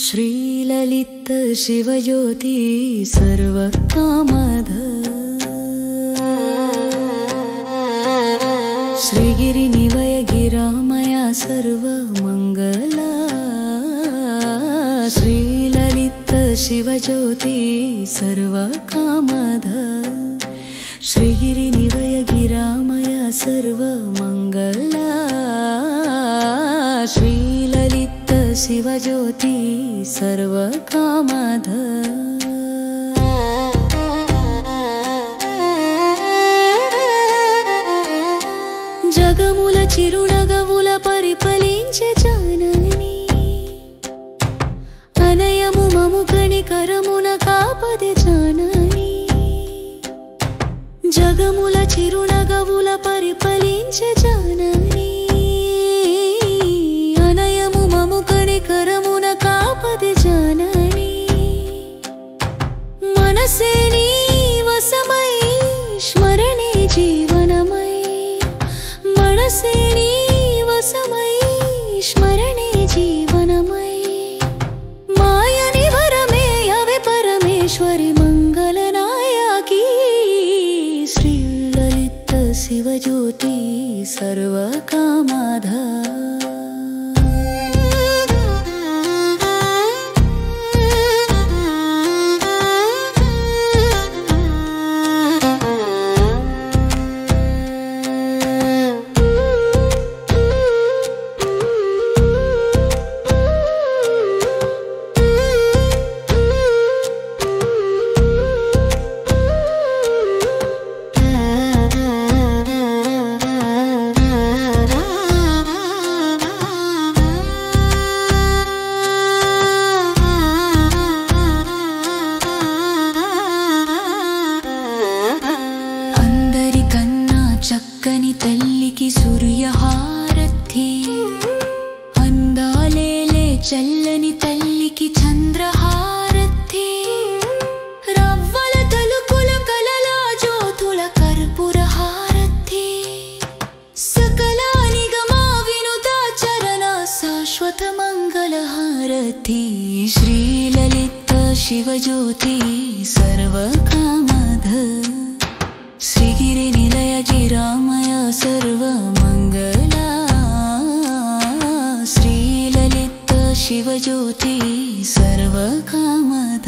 श्रीललित शिवज्योति सर्वकामद श्रीगिरिनिवय गिरामया सर्वमंगला श्रीललित शिवज्योति सर्वकामद श्रीगिरिनिवय गिरामया सर्वमंगला श्रीललित शिवज्योति सर्वकामद जगमुल चिरुनगमुल परिफलिंचे जाननी अनयमु ममु कणिकरमुन कापदे जाननी जगमुल चिरुनगमुल परिफलिंचे जाननी अनयमु ममु कणिकरमुन कापदे जाननी मनसे नी वसमय स्मरणे जीवनमय मनसे नी वसमय स्मरणे जीवनमय मायनि वरमे हवे परमेश्वरी मंगलनायकी श्रीललित शिवज्योति सर्वकामद చక్కని తల్లికి సూర్యహారతి అందాలేలే చల్లని తల్లికి చంద్రహారతి రవ్వల తలుకుల కలల జ్యోతుల కర్పూర హారతి సకల నిగమ వినుత చరణ శాశ్వత మంగళ హారతి శ్రీలలిత శివజ్యోతి సర్వకామద श्रीगिरिनिलय गिरामया सर्वमंगला श्रीललित शिवज्योति सर्वकामद।